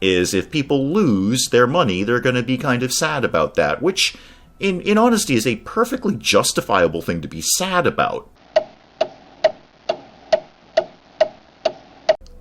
is if people lose their money, they're going to be kind of sad about that, which, in honesty, is a perfectly justifiable thing to be sad about.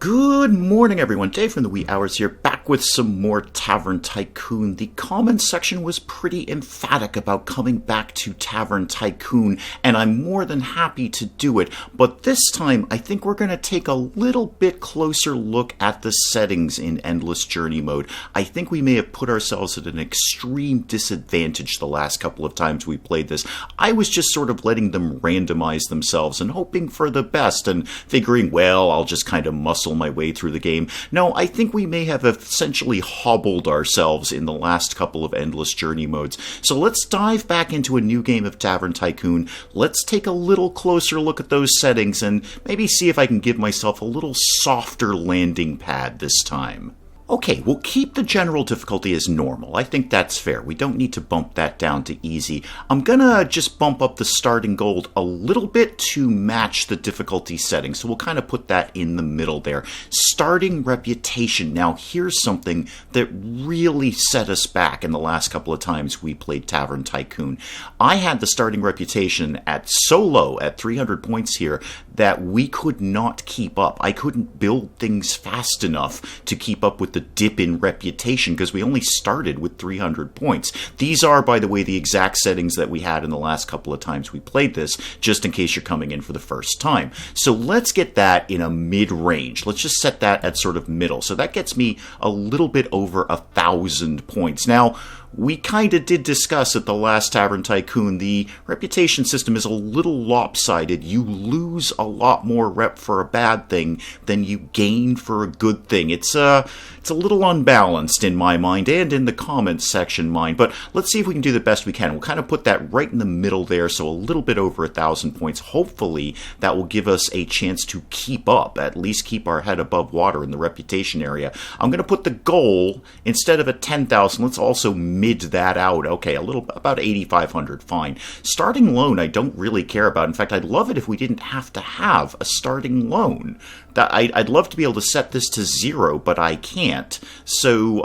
Good morning, everyone. Dave from the wee hours here, back with some more Tavern Tycoon. The comments section was pretty emphatic about coming back to Tavern Tycoon, and I'm more than happy to do it. But this time, I think we're going to take a little bit closer look at the settings in Endless Journey mode. I think we may have put ourselves at an extreme disadvantage the last couple of times we played this. I was just sort of letting them randomize themselves and hoping for the best and figuring, well, I'll just kind of muscle my way through the game. No, I think we may have essentially hobbled ourselves in the last couple of Endless Journey modes. So let's dive back into a new game of Tavern Tycoon. Let's take a little closer look at those settings and maybe see if I can give myself a little softer landing pad this time. Okay, we'll keep the general difficulty as normal. I think that's fair. We don't need to bump that down to easy. I'm gonna just bump up the starting gold a little bit to match the difficulty setting. So we'll kind of put that in the middle there. Starting reputation. Now here's something that really set us back in the last couple of times we played Tavern Tycoon. I had the starting reputation at so low, at 300 points here, that we could not keep up. I couldn't build things fast enough to keep up with the dip in reputation because we only started with 300 points. These are, by the way, the exact settings that we had in the last couple of times we played this, just in case you're coming in for the first time. So let's get that in a mid-range. Let's just set that at sort of middle. So that gets me a little bit over 1,000 points. Now, we kind of did discuss at the last Tavern Tycoon, the reputation system is a little lopsided. You lose a lot more rep for a bad thing than you gain for a good thing. It's a little unbalanced in my mind and in the comments section mind, but let's see if we can do the best we can. We'll kind of put that right in the middle there, so a little bit over 1,000 points. Hopefully that will give us a chance to keep up, at least keep our head above water in the reputation area. I'm going to put the goal, instead of at 10,000, let's also mid that out. Okay, about 8,500, fine. Starting loan I don't really care about. In fact, I'd love it if we didn't have to have a starting loan. I'd love to be able to set this to 0, but I can't. So,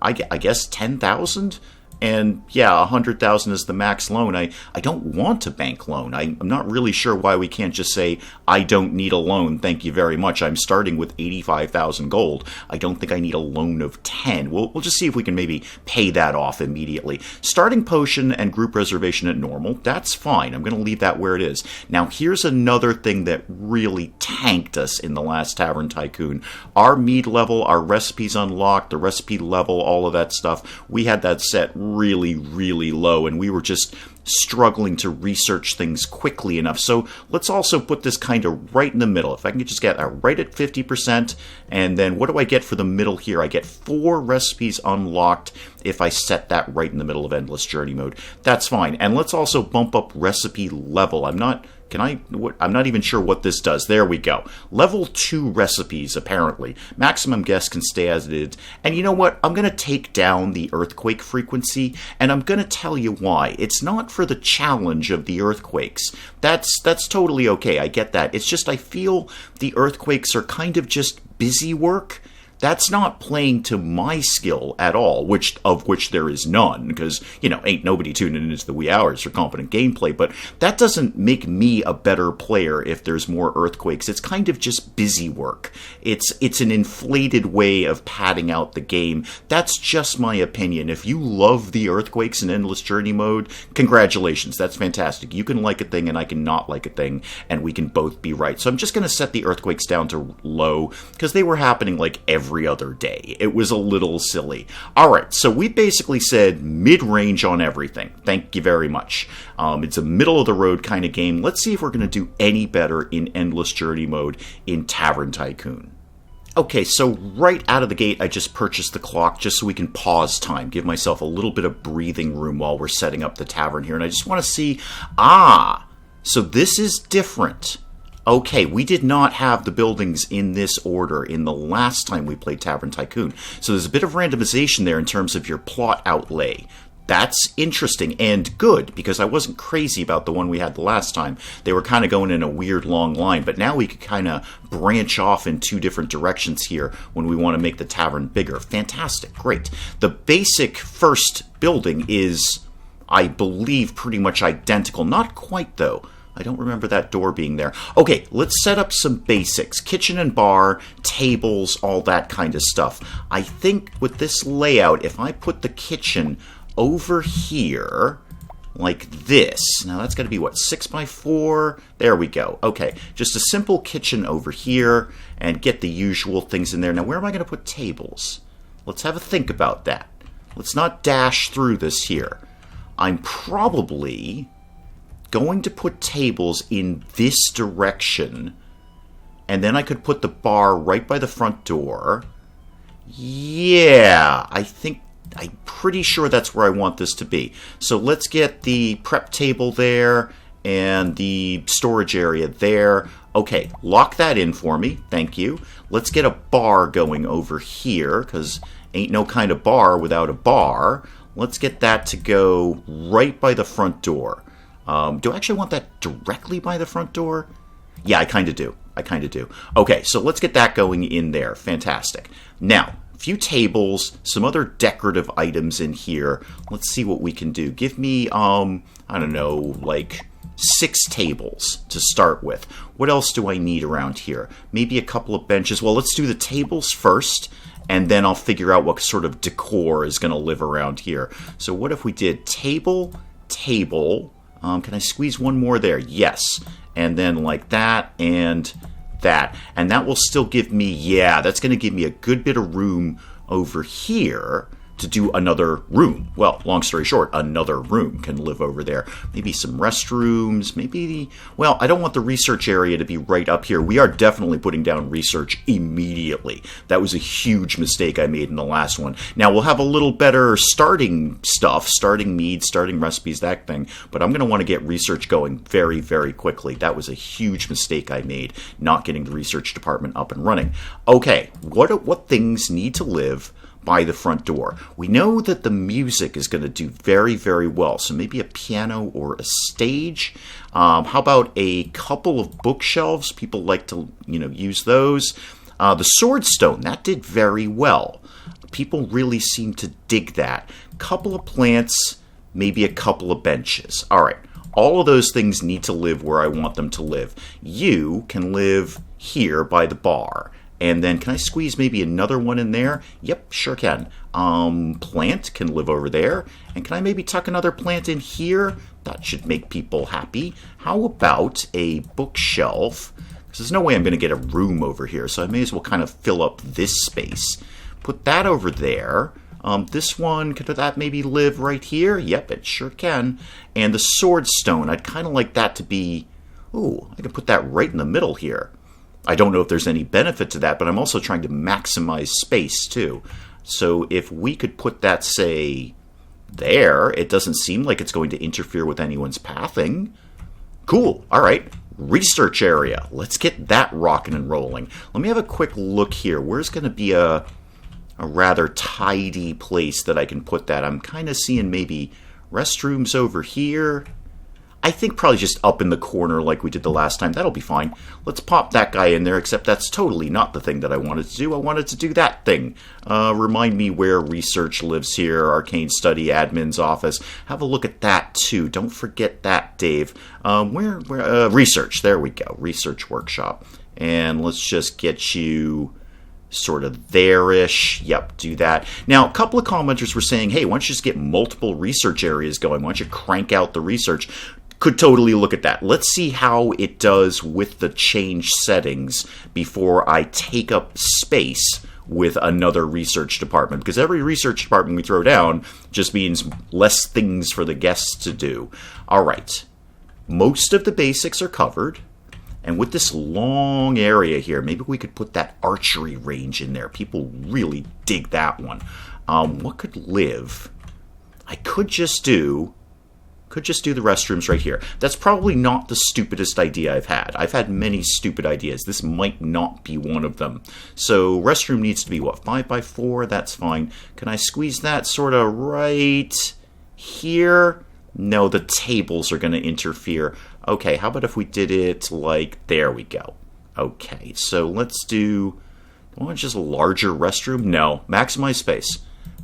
I guess 10,000? And yeah, 100,000 is the max loan. I don't want a bank loan. I'm not really sure why we can't just say, I don't need a loan, thank you very much. I'm starting with 85,000 gold. I don't think I need a loan of 10. We'll just see if we can maybe pay that off immediately. Starting potion and group reservation at normal, that's fine. I'm going to leave that where it is. Now, here's another thing that really tanked us in the last Tavern Tycoon. Our mead level, our recipes unlocked, the recipe level, all of that stuff, we had that set really, really low, and we were just struggling to research things quickly enough. So let's also put this kind of right in the middle. If I can just get right at 50%, and then what do I get for the middle here? I get 4 recipes unlocked if I set that right in the middle of Endless Journey mode. That's fine. And let's also bump up recipe level. I'm not even sure what this does. There we go. Level 2 recipes, apparently. Maximum guess can stay as it is. And you know what? I'm going to take down the earthquake frequency, and I'm going to tell you why. It's not for the challenge of the earthquakes. That's totally okay. I get that. It's just I feel the earthquakes are kind of just busy work. That's not playing to my skill at all, of which there is none, because, ain't nobody tuning into the wee hours for competent gameplay, but that doesn't make me a better player if there's more earthquakes. It's kind of just busy work. It's an inflated way of padding out the game. That's just my opinion. If you love the earthquakes in Endless Journey mode, congratulations, that's fantastic. You can like a thing and I can not like a thing, and we can both be right. So I'm just going to set the earthquakes down to low, because they were happening like every other day. It was a little silly. Alright, so we basically said mid-range on everything. Thank you very much. It's a middle-of-the-road kind of game. Let's see if we're going to do any better in Endless Journey mode in Tavern Tycoon. Okay, so right out of the gate, I just purchased the clock just so we can pause time, give myself a little bit of breathing room while we're setting up the tavern here. And I just want to see, so this is different. Okay, we did not have the buildings in this order in the last time we played Tavern Tycoon. So there's a bit of randomization there in terms of your plot outlay. That's interesting and good, because I wasn't crazy about the one we had the last time. They were kind of going in a weird long line, but now we could kind of branch off in two different directions here when we want to make the tavern bigger. Fantastic, great. The basic first building is, I believe, pretty much identical. Not quite, though. I don't remember that door being there. Okay, let's set up some basics. Kitchen and bar, tables, all that kind of stuff. I think with this layout, if I put the kitchen over here, like this. Now that's got to be, what, 6x4? There we go. Okay, just a simple kitchen over here, and get the usual things in there. Now, where am I going to put tables? Let's have a think about that. Let's not dash through this here. I'm probably going to put tables in this direction, and then I could put the bar right by the front door. Yeah, I'm pretty sure that's where I want this to be. So let's get the prep table there and the storage area there. Okay, lock that in for me. Thank you. Let's get a bar going over here, because ain't no kind of bar without a bar. Let's get that to go right by the front door. Do I actually want that directly by the front door? Yeah, I kind of do. Okay, so let's get that going in there. Fantastic. Now, a few tables, some other decorative items in here. Let's see what we can do. Give me, I don't know, like 6 tables to start with. What else do I need around here? Maybe a couple of benches. Well, let's do the tables first, and then I'll figure out what sort of decor is going to live around here. So what if we did table, can I squeeze one more there? Yes. And then like that and that. And that will still give me, yeah, that's going to give me a good bit of room over here to do another room. Well, long story short, another room can live over there. Maybe some restrooms, well, I don't want the research area to be right up here. We are definitely putting down research immediately. That was a huge mistake I made in the last one. Now, we'll have a little better starting stuff, starting mead, starting recipes, that thing, but I'm going to want to get research going very, very quickly. That was a huge mistake I made, not getting the research department up and running. Okay, what things need to live by the front door? We know that the music is going to do very, very well. So maybe a piano or a stage. How about a couple of bookshelves? People like to, use those. The sword stone, that did very well. People really seem to dig that. Couple of plants, maybe a couple of benches. All right. All of those things need to live where I want them to live. You can live here by the bar. And then can I squeeze maybe another one in there? Yep, sure can. Plant can live over there. And can I maybe tuck another plant in here? That should make people happy. How about a bookshelf? Because there's no way I'm going to get a room over here, so I may as well kind of fill up this space. Put that over there. This one, could that maybe live right here? Yep, it sure can. And the sword stone, I'd kind of like that to be... Ooh, I could put that right in the middle here. I don't know if there's any benefit to that, but I'm also trying to maximize space, too. So if we could put that, say, there, it doesn't seem like it's going to interfere with anyone's pathing. Cool. All right. Research area. Let's get that rocking and rolling. Let me have a quick look here. Where's going to be a rather tidy place that I can put that? I'm kind of seeing maybe restrooms over here. I think probably just up in the corner like we did the last time. That'll be fine. Let's pop that guy in there, except that's totally not the thing that I wanted to do. I wanted to do that thing. Remind me where research lives here. Arcane Study, Admin's Office. Have a look at that, too. Don't forget that, Dave. Where research. There we go. Research Workshop. And let's just get you sort of there-ish. Yep, do that. Now, a couple of commenters were saying, hey, why don't you just get multiple research areas going? Why don't you crank out the research? Could totally look at that. Let's see how it does with the change settings before I take up space with another research department. Because every research department we throw down just means less things for the guests to do. All right. Most of the basics are covered. And with this long area here, maybe we could put that archery range in there. People really dig that one. What could live? I could just do the restrooms right here. That's probably not the stupidest idea I've had. I've had many stupid ideas. This might not be one of them. So restroom needs to be, what, 5x4? That's fine. Can I squeeze that sort of right Here, no, the tables are going to interfere. Okay, how about if we did it like, there we go. Okay, so let's do, just a larger restroom? No, maximize space.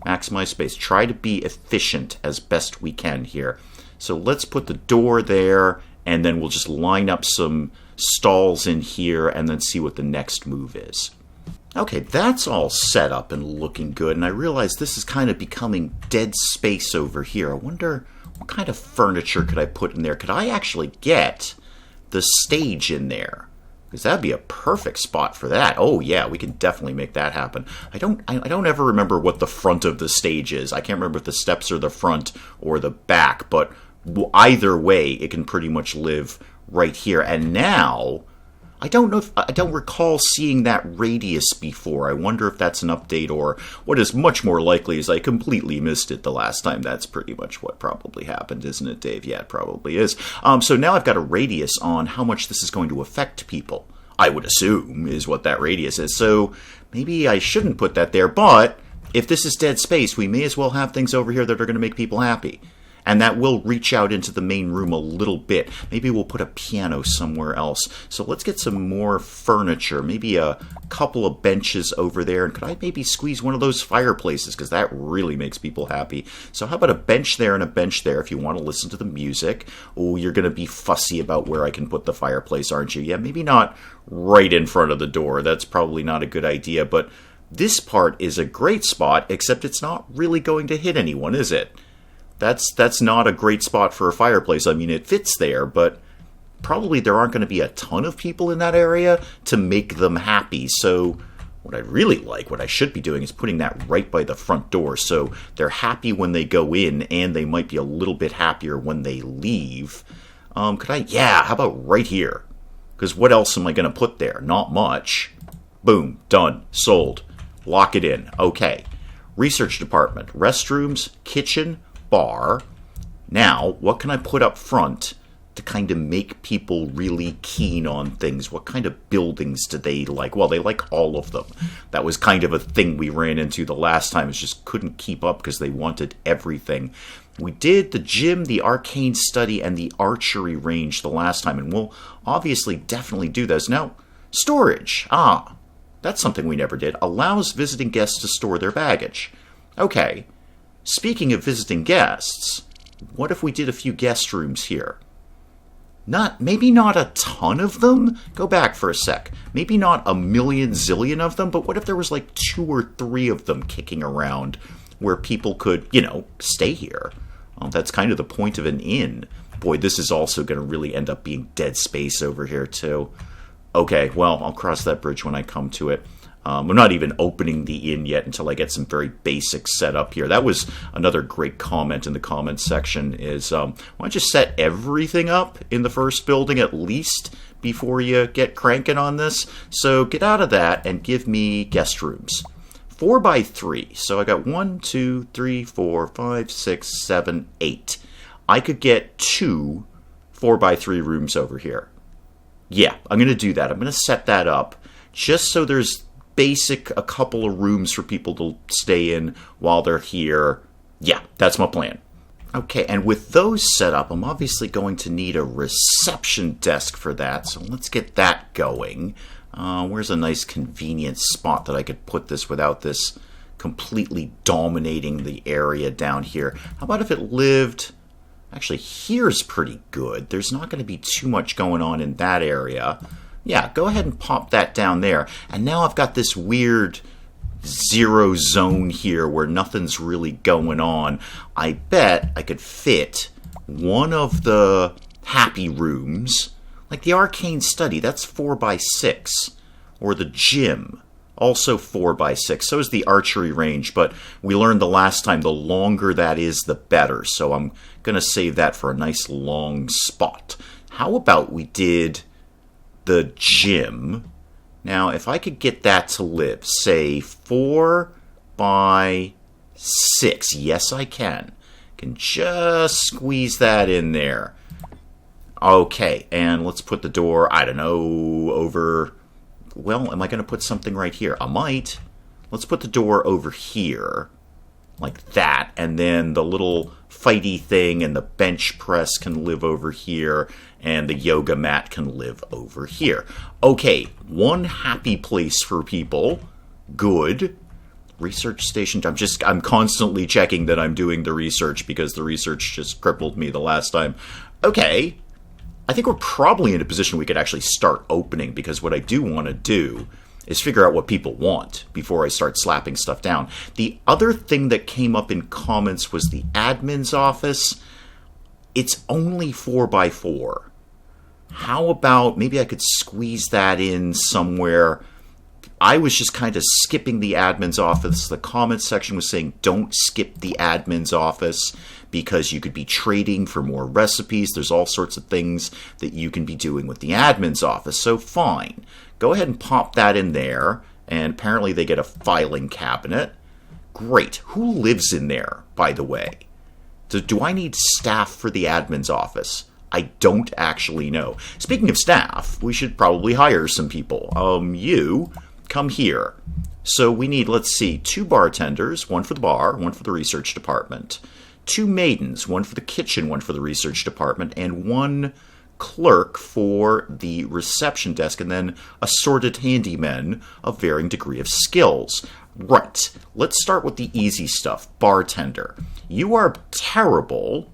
Maximize space. Try to be efficient as best we can here. So let's put the door there, and then we'll just line up some stalls in here and then see what the next move is. Okay, that's all set up and looking good, and I realize this is kind of becoming dead space over here. I wonder what kind of furniture could I put in there? Could I actually get the stage in there? Because that'd be a perfect spot for that. Oh yeah, we can definitely make that happen. I don't ever remember what the front of the stage is. I can't remember if the steps are the front or the back, but either way, it can pretty much live right here. And now, I don't recall seeing that radius before. I wonder if that's an update, or what is much more likely is I completely missed it the last time. That's pretty much what probably happened, isn't it, Dave? Yeah, it probably is. So now I've got a radius on how much this is going to affect people, I would assume, is what that radius is. So maybe I shouldn't put that there, but if this is dead space, we may as well have things over here that are going to make people happy. And that will reach out into the main room a little bit. Maybe we'll put a piano somewhere else. So let's get some more furniture. Maybe a couple of benches over there. And could I maybe squeeze one of those fireplaces? Because that really makes people happy. So how about a bench there and a bench there if you want to listen to the music? Oh, you're going to be fussy about where I can put the fireplace, aren't you? Yeah, maybe not right in front of the door. That's probably not a good idea. But this part is a great spot, except it's not really going to hit anyone, is it? That's not a great spot for a fireplace. I mean, it fits there, but probably there aren't going to be a ton of people in that area to make them happy. So what I really like, what I should be doing, is putting that right by the front door. So they're happy when they go in, and they might be a little bit happier when they leave. How about right here? Because what else am I going to put there? Not much. Boom, done, sold. Lock it in. Okay. Research department, restrooms, kitchen, bar. Now, what can I put up front to kind of make people really keen on things? What kind of buildings do they like? Well, they like all of them. That was kind of a thing we ran into the last time. It just couldn't keep up because they wanted everything. We did the gym, the arcane study, and the archery range the last time, and we'll obviously definitely do those. Now, storage. That's something we never did. Allows visiting guests to store their baggage. Okay. Speaking of visiting guests, what if we did a few guest rooms here? Maybe not a ton of them? Go back for a sec. Maybe not a million zillion of them, but what if there was like 2 or 3 of them kicking around where people could, stay here? That's kind of the point of an inn. Boy, this is also going to really end up being dead space over here too. Okay, well, I'll cross that bridge when I come to it. I'm not even opening the inn yet until I get some very basic setup here. That was another great comment in the comments section is, why don't you set everything up in the first building at least before you get cranking on this? So get out of that and give me guest rooms. 4 by 3. So I got 1, 2, 3, 4, 5, 6, 7, 8. I could get 2 4 by 3 rooms over here. Yeah, I'm going to do that. I'm going to set that up just so there's a couple of rooms for people to stay in while they're here. Yeah, that's my plan. Okay, and with those set up, I'm obviously going to need a reception desk for that, so let's get that going. Where's a nice convenient spot that I could put this without this completely dominating the area down here? How about if it lived... Actually, here's pretty good. There's not going to be too much going on in that area. Yeah, go ahead and pop that down there. And now I've got this weird 0 zone here where nothing's really going on. I bet I could fit one of the happy rooms, like the arcane study, that's 4 by 6. Or the gym, also 4 by 6. So is the archery range, but we learned the last time the longer that is, the better. So I'm going to save that for a nice long spot. How about we did the gym? Now, if I could get that to live, say 4 by 6. Yes, I can. Can just squeeze that in there. Okay, and let's put the door, I don't know, over... Well, am I going to put something right here? I might. Let's put the door over here. like that. And then the little fighty thing and the bench press can live over here, and the yoga mat can live over here. Okay, one happy place for people. Good. Research station. I'm constantly checking that I'm doing the research because the research just crippled me the last time. Okay. I think we're probably in a position we could actually start opening, because what I do want to do is figure out what people want before I start slapping stuff down. The other thing that came up in comments was the admin's office. It's only 4x4. How about maybe I could squeeze that in somewhere? I was just kind of skipping the admin's office. The comments section was saying don't skip the admin's office because you could be trading for more recipes. There's all sorts of things that you can be doing with the admin's office. So fine. Go ahead and pop that in there. And apparently they get a filing cabinet. Great. Who lives in there, by the way? Do I need staff for the admin's office? I don't actually know. Speaking of staff, we should probably hire some people. You... come here. So we need, let's see, 2 bartenders, 1 for the bar, 1 for the research department. 2 maidens, 1 for the kitchen, 1 for the research department, and 1 clerk for the reception desk, and then assorted handymen of varying degree of skills. Right, let's start with the easy stuff. Bartender. You are terrible.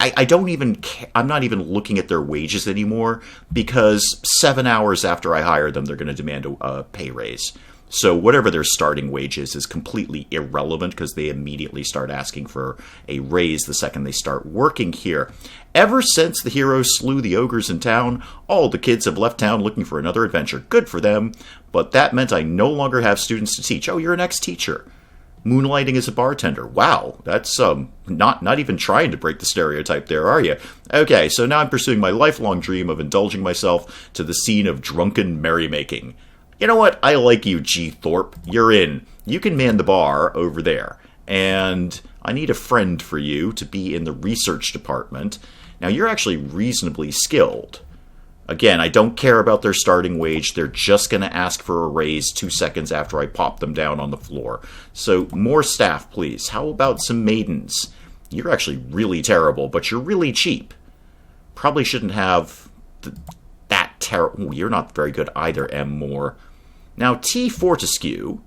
I don't even I'm not even looking at their wages anymore, because 7 hours after I hire them, they're going to demand a pay raise. So whatever their starting wage is completely irrelevant, because they immediately start asking for a raise the second they start working here. Ever since the heroes slew the ogres in town, all the kids have left town looking for another adventure. Good for them, but that meant I no longer have students to teach. Oh, you're an ex-teacher. Moonlighting as a bartender. Wow, that's not even trying to break the stereotype there, are you? Okay, so now I'm pursuing my lifelong dream of indulging myself to the scene of drunken merrymaking. You know what? I like you, G. Thorpe. You're in. You can man the bar over there. And I need a friend for you to be in the research department. Now, you're actually reasonably skilled. Again, I don't care about their starting wage. They're just going to ask for a raise 2 seconds after I pop them down on the floor. So, more staff, please. How about some maidens? You're actually really terrible, but you're really cheap. Probably shouldn't have that terrible... You're not very good either, M. Moore. Now, T. Fortescue...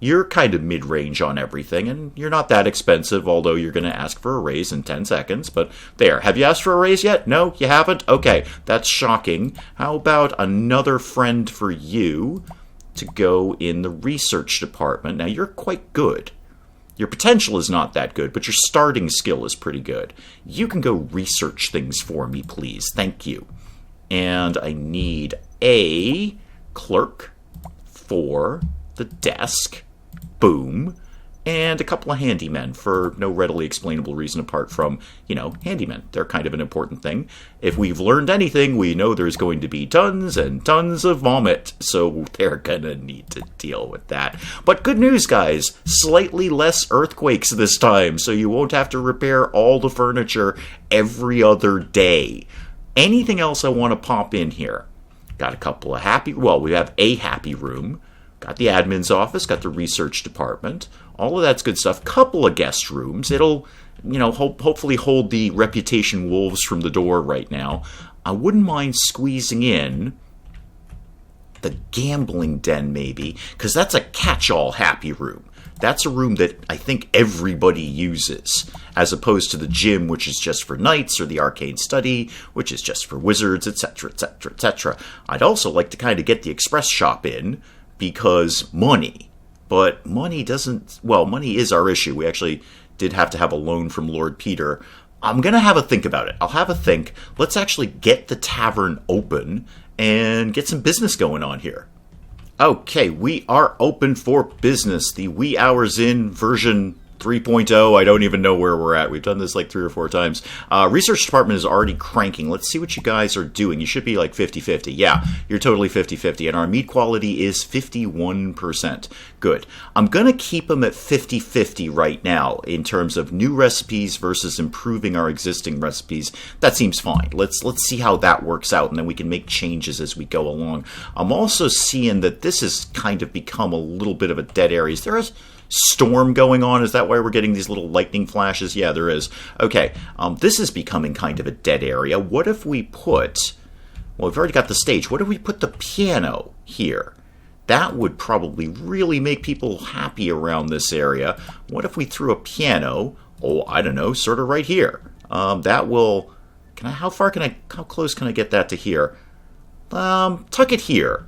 You're kind of mid-range on everything, and you're not that expensive, although you're going to ask for a raise in 10 seconds. But there, have you asked for a raise yet? No, you haven't? Okay, that's shocking. How about another friend for you to go in the research department? Now, you're quite good. Your potential is not that good, but your starting skill is pretty good. You can go research things for me, please. Thank you. And I need a clerk for the desk. Boom. And a couple of handymen for no readily explainable reason apart from, handymen. They're kind of an important thing. If we've learned anything, we know there's going to be tons and tons of vomit, so they're gonna need to deal with that. But good news, guys. Slightly less earthquakes this time, so you won't have to repair all the furniture every other day. Anything else I want to pop in here? Got a couple of we have a happy room. Got the admin's office, got the research department. All of that's good stuff. Couple of guest rooms. It'll, hopefully hold the reputation wolves from the door right now. I wouldn't mind squeezing in the gambling den, maybe, because that's a catch-all happy room. That's a room that I think everybody uses, as opposed to the gym, which is just for knights, or the arcane study, which is just for wizards, etc., etc., etc. I'd also like to kind of get the express shop in, because money. But money money is our issue. We actually did have to have a loan from Lord Peter. I'm going to have a think about it. I'll have a think. Let's actually get the tavern open and get some business going on here. Okay, we are open for business. The wee hours in version 3.0. I don't even know where we're at. We've done this like 3 or 4 times. Research department is already cranking. Let's see what you guys are doing. You should be like 50-50. Yeah, you're totally 50-50. And our meat quality is 51%. Good. I'm going to keep them at 50-50 right now in terms of new recipes versus improving our existing recipes. That seems fine. Let's see how that works out, and then we can make changes as we go along. I'm also seeing that this has kind of become a little bit of a dead area. There is storm going on? Is that why we're getting these little lightning flashes? Yeah, there is. Okay, this is becoming kind of a dead area. What if we put... Well, we've already got the stage. What if we put the piano here? That would probably really make people happy around this area. What if we threw a piano, oh, I don't know, sort of right here? That will... How close can I get that to here? Tuck it here.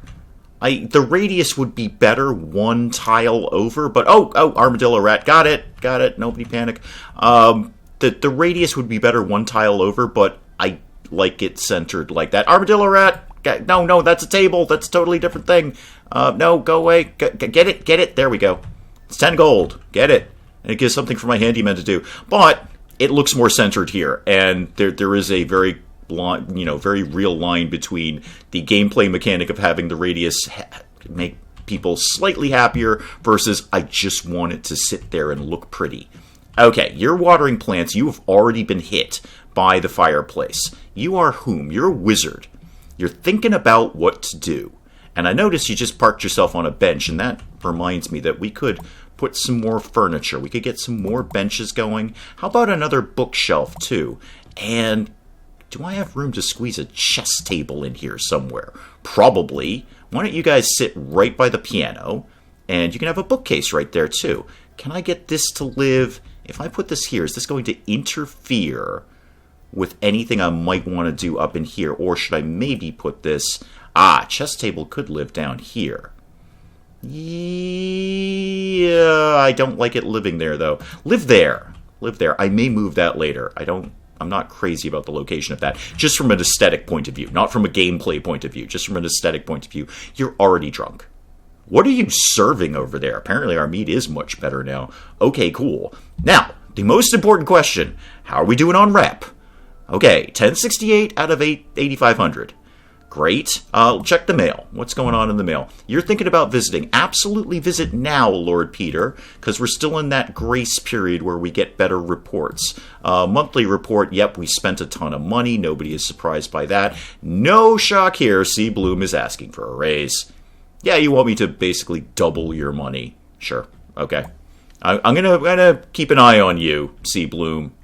The radius would be better one tile over, but oh, armadillo rat, got it, nobody panic. The radius would be better one tile over, but I like it centered like that. Armadillo rat, no, that's a table, that's a totally different thing. No, go away, get it, there we go. It's 10 gold, get it. And it gives something for my handyman to do. But it looks more centered here, and there is a very very real line between the gameplay mechanic of having the radius make people slightly happier versus I just want it to sit there and look pretty. Okay, you're watering plants. You have already been hit by the fireplace. You are whom? You're a wizard. You're thinking about what to do. And I noticed you just parked yourself on a bench, and that reminds me that we could put some more furniture. We could get some more benches going. How about another bookshelf, too? And do I have room to squeeze a chess table in here somewhere? Probably. Why don't you guys sit right by the piano, and you can have a bookcase right there, too. Can I get this to live? If I put this here, is this going to interfere with anything I might want to do up in here? Or should I maybe put this... chess table could live down here. Yeah, I don't like it living there, though. Live there. I may move that later. I'm not crazy about the location of that. Just from an aesthetic point of view. Not from a gameplay point of view. Just from an aesthetic point of view. You're already drunk. What are you serving over there? Apparently our meat is much better now. Okay, cool. Now, the most important question. How are we doing on rep? Okay, 1068 out of 8,500. Great. Check the mail. What's going on in the mail? You're thinking about visiting. Absolutely visit now, Lord Peter, because we're still in that grace period where we get better reports. Monthly report, yep, we spent a ton of money. Nobody is surprised by that. No shock here. C. Bloom is asking for a raise. Yeah, you want me to basically double your money. Sure. Okay. I'm gonna keep an eye on you, C. Bloom.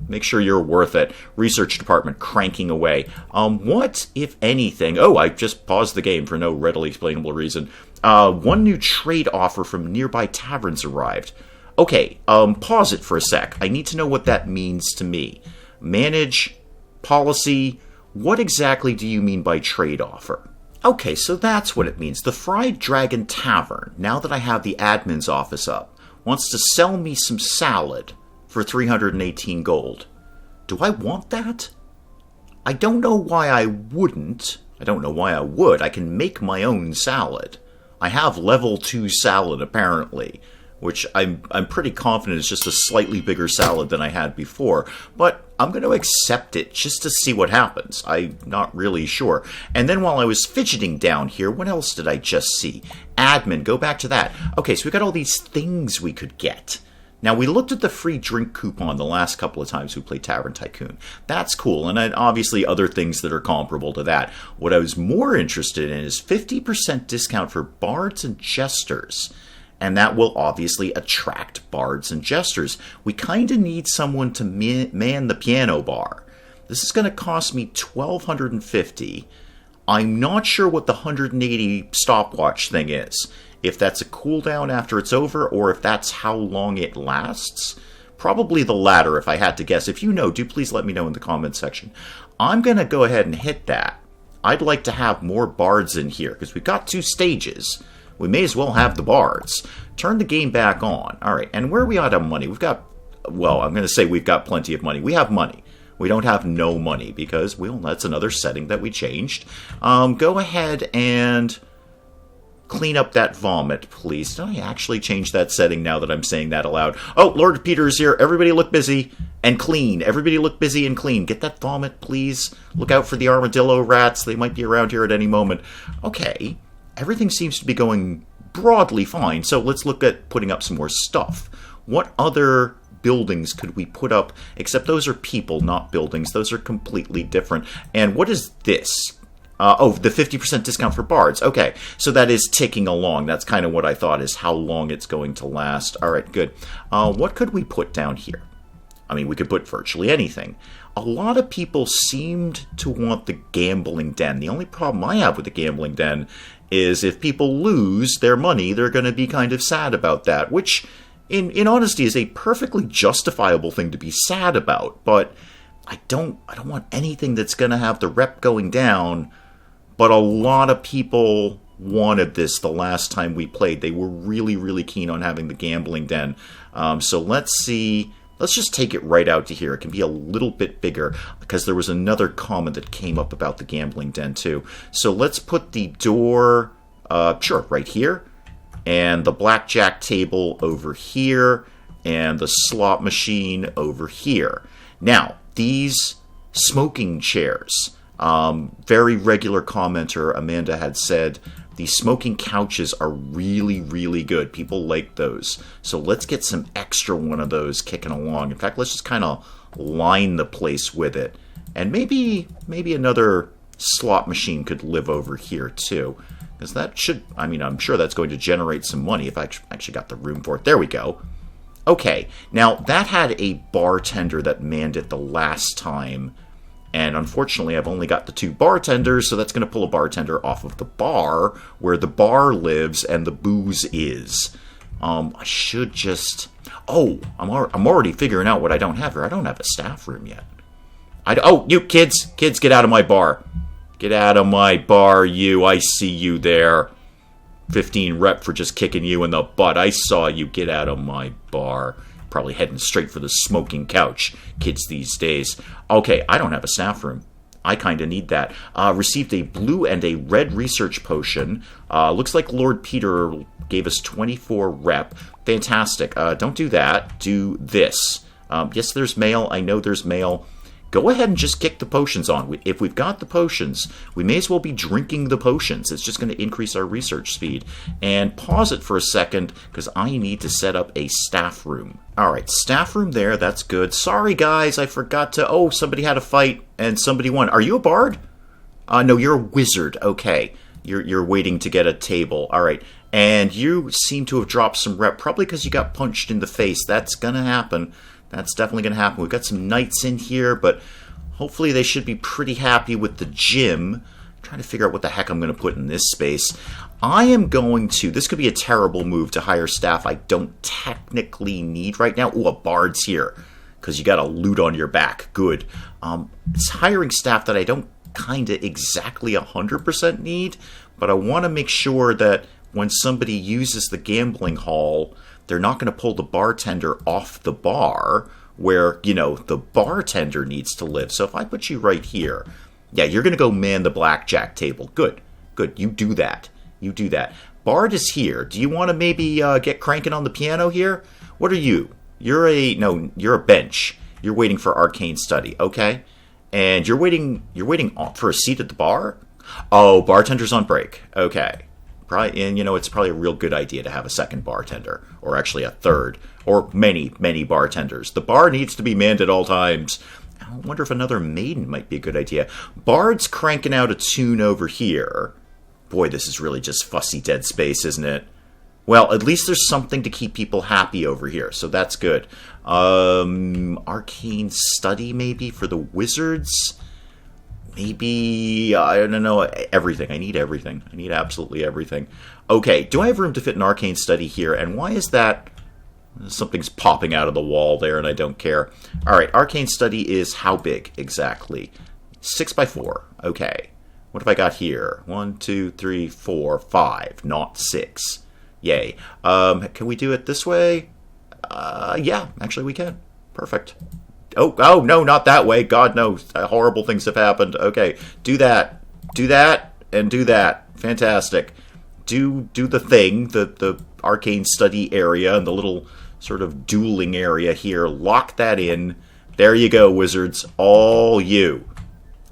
Make sure you're worth it. Research department cranking away. What, if anything... Oh, I just paused the game for no readily explainable reason. One new trade offer from nearby taverns arrived. Okay, pause it for a sec. I need to know what that means to me. Manage, policy, what exactly do you mean by trade offer? Okay, so that's what it means. The Fried Dragon Tavern, now that I have the admin's office up, wants to sell me some salad for 318 gold. Do I want that? I don't know why I wouldn't. I don't know why I would. I can make my own salad. I have level 2 salad, apparently, which I'm pretty confident is just a slightly bigger salad than I had before. But I'm going to accept it just to see what happens. I'm not really sure. And then while I was fidgeting down here, what else did I just see? Admin, go back to that. Okay, so we got all these things we could get. Now, we looked at the free drink coupon the last couple of times we played Tavern Tycoon. That's cool, and obviously other things that are comparable to that. What I was more interested in is 50% discount for bards and jesters. And that will obviously attract bards and jesters. We kind of need someone to man the piano bar. This is going to cost me $1,250. I'm not sure what the 180 stopwatch thing is. If that's a cooldown after it's over, or if that's how long it lasts. Probably the latter, if I had to guess. If you know, do please let me know in the comments section. I'm going to go ahead and hit that. I'd like to have more bards in here, because we've got 2 stages. We may as well have the bards. Turn the game back on. Alright, and where are we at on money? We've got, well, I'm going to say we've got plenty of money. We have money. We don't have no money, because, well, that's another setting that we changed. Go ahead and clean up that vomit, please. Did I actually change that setting now that I'm saying that aloud? Oh, Lord Peter's here. Everybody look busy and clean. Everybody look busy and clean. Get that vomit, please. Look out for the armadillo rats. They might be around here at any moment. Okay, everything seems to be going broadly fine, so let's look at putting up some more stuff. What other buildings could we put up? Except those are people, not buildings. Those are completely different. And what is this? The 50% discount for bards. Okay, so that is ticking along. That's kind of what I thought, is how long it's going to last. All right, good. What could we put down here? I mean, we could put virtually anything. A lot of people seemed to want the gambling den. The only problem I have with the gambling den is if people lose their money, they're going to be kind of sad about that, which, in honesty, is a perfectly justifiable thing to be sad about. But I don't want anything that's going to have the rep going down. But a lot of people wanted this the last time we played. They were really, really keen on having the gambling den. So let's see. Let's just take it right out to here. It can be a little bit bigger because there was another comment that came up about the gambling den too. So let's put the door, sure, right here. And the blackjack table over here. And the slot machine over here. Now, these smoking chairs. Very regular commenter, Amanda, had said the smoking couches are really, really good. People like those. So let's get some extra one of those kicking along. In fact, let's just kind of line the place with it. And maybe another slot machine could live over here too. Because that should, I mean, I'm sure that's going to generate some money if I actually got the room for it. There we go. Okay, now that had a bartender that manned it the last time. And unfortunately, I've only got the 2 bartenders, so that's going to pull a bartender off of the bar, where the bar lives and the booze is. I should just... Oh, I'm already figuring out what I don't have here. I don't have a staff room yet. Oh, you kids! Kids, get out of my bar. Get out of my bar, you. I see you there. 15 rep for just kicking you in the butt. I saw you. Get out of my bar. Probably heading straight for the smoking couch. Kids these days. Okay, I don't have a staff room. I kind of need that. Received a blue and a red research potion. Looks like Lord Peter gave us 24 rep. Fantastic. Don't do that. Do this. Yes, there's mail. I know there's mail. Go ahead and just kick the potions on. If we've got the potions, we may as well be drinking the potions. It's just going to increase our research speed. And pause it for a second, because I need to set up a staff room. Alright, staff room there, that's good. Sorry guys, I forgot to... Oh, somebody had a fight, and somebody won. Are you a bard? No, you're a wizard. Okay. You're waiting to get a table. Alright. And you seem to have dropped some rep, probably because you got punched in the face. That's going to happen. That's definitely going to happen. We've got some knights in here, but hopefully they should be pretty happy with the gym. I'm trying to figure out what the heck I'm going to put in this space. I am going to... This could be a terrible move to hire staff I don't technically need right now. Ooh, a bard's here, because you got a loot on your back. Good. It's hiring staff that I don't kind of exactly 100% need, but I want to make sure that when somebody uses the gambling hall... They're not going to pull the bartender off the bar where, you know, the bartender needs to live. So if I put you right here, yeah, you're going to go man the blackjack table. Good, good. You do that. You do that. Bard is here. Do you want to maybe get cranking on the piano here? What are you? You're a bench. You're waiting for arcane study, okay? And you're waiting for a seat at the bar? Oh, bartender's on break. Okay. And, you know, it's probably a real good idea to have a second bartender, or actually a third, or many, many bartenders. The bar needs to be manned at all times. I wonder if another maiden might be a good idea. Bard's cranking out a tune over here. Boy, this is really just fussy dead space, isn't it? Well, at least there's something to keep people happy over here, so that's good. Arcane study, maybe, for the wizards? Maybe, I don't know, everything. I need everything. I need absolutely everything. Okay, do I have room to fit an arcane study here? And why is that? Something's popping out of the wall there, and I don't care. All right, arcane study is how big exactly? 6 by 4. Okay. What have I got here? 1, 2, 3, 4, 5, not 6. Yay. Can we do it this way? Yeah, actually we can. Perfect. Oh, no, not that way. God, no. Horrible things have happened. Okay, do that. Do that, and do that. Fantastic. Do the thing, the arcane study area, and the little sort of dueling area here. Lock that in. There you go, wizards. All you.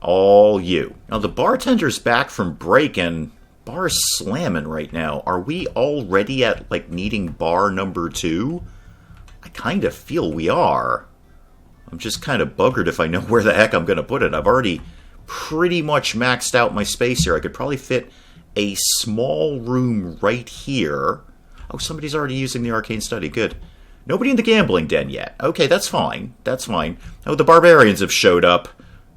All you. Now, the bartender's back from break, and bar's slamming right now. Are we already at, like, needing bar number 2? I kind of feel we are. I'm just kind of buggered if I know where the heck I'm going to put it. I've already pretty much maxed out my space here. I could probably fit a small room right here. Oh, somebody's already using the arcane study. Good. Nobody in the gambling den yet. Okay, that's fine. That's fine. Oh, the barbarians have showed up.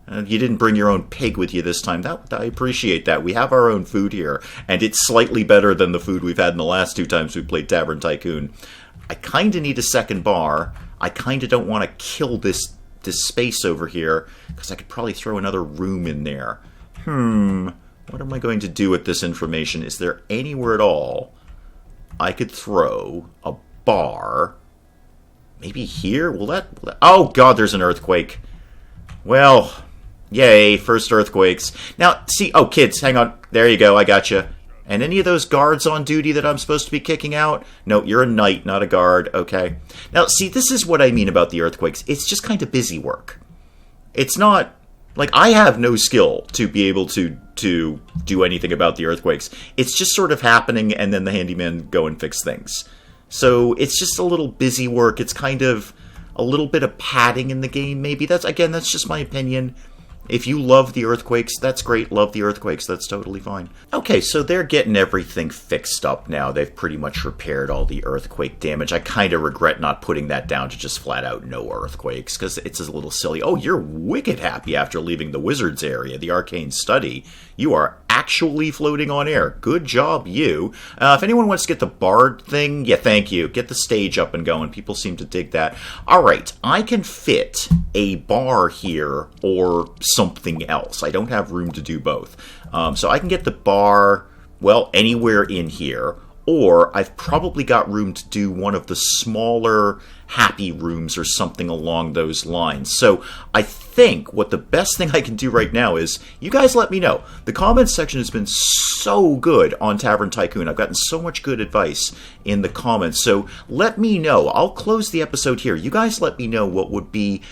You didn't bring your own pig with you this time. I appreciate that. We have our own food here, and it's slightly better than the food we've had in the last 2 times we played Tavern Tycoon. I kind of need a second bar. I kind of don't want to kill this space over here, because I could probably throw another room in there. What am I going to do with this information? Is there anywhere at all I could throw a bar? Maybe here? Will that... Oh, God, there's an earthquake. Well, yay, first earthquakes. Now, see... Oh, kids, hang on. There you go, I got you. And any of those guards on duty that I'm supposed to be kicking out? No, you're a knight, not a guard. Okay. Now, see, this is what I mean about the earthquakes. It's just kind of busy work. It's not... Like, I have no skill to be able to do anything about the earthquakes. It's just sort of happening, and then the handyman go and fix things. So it's just a little busy work. It's kind of a little bit of padding in the game, maybe. That's just my opinion. If you love the earthquakes, that's great. Love the earthquakes. That's totally fine. Okay, so they're getting everything fixed up now. They've pretty much repaired all the earthquake damage. I kind of regret not putting that down to just flat out no earthquakes, because it's a little silly. Oh, you're wicked happy after leaving the wizard's area, the arcane study. You are actually floating on air. Good job, you. If anyone wants to get the bard thing, yeah, thank you. Get the stage up and going. People seem to dig that. All right, I can fit a bar here or something else. I don't have room to do both. So I can get the bar, well, anywhere in here, or I've probably got room to do one of the smaller happy rooms or something along those lines. So I think what the best thing I can do right now is, you guys let me know. The comments section has been so good on Tavern Tycoon. I've gotten so much good advice in the comments. So let me know. I'll close the episode here. You guys let me know what would be,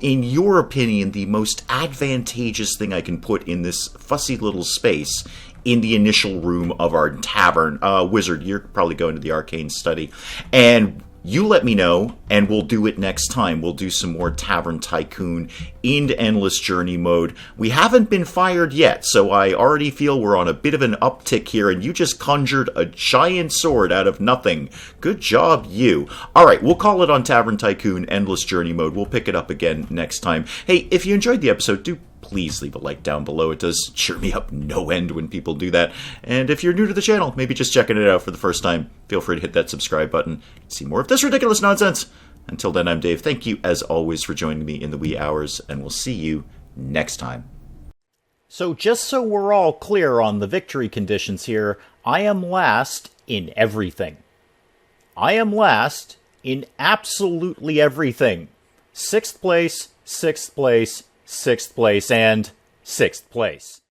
in your opinion, the most advantageous thing I can put in this fussy little space in the initial room of our tavern. Wizard, you're probably going to the arcane study. And you let me know, and we'll do it next time. We'll do some more Tavern Tycoon into Endless Journey mode. We haven't been fired yet, so I already feel we're on a bit of an uptick here, and you just conjured a giant sword out of nothing. Good job, you. Alright, we'll call it on Tavern Tycoon Endless Journey mode. We'll pick it up again next time. Hey, if you enjoyed the episode, do please leave a like down below. It does cheer me up no end when people do that. And if you're new to the channel, maybe just checking it out for the first time, feel free to hit that subscribe button to see more of this ridiculous nonsense. Until then, I'm Dave. Thank you, as always, for joining me in the wee hours, and we'll see you next time. So just so we're all clear on the victory conditions here, I am last in everything. I am last in absolutely everything. 6th place, 6th place, 6th place, and 6th place.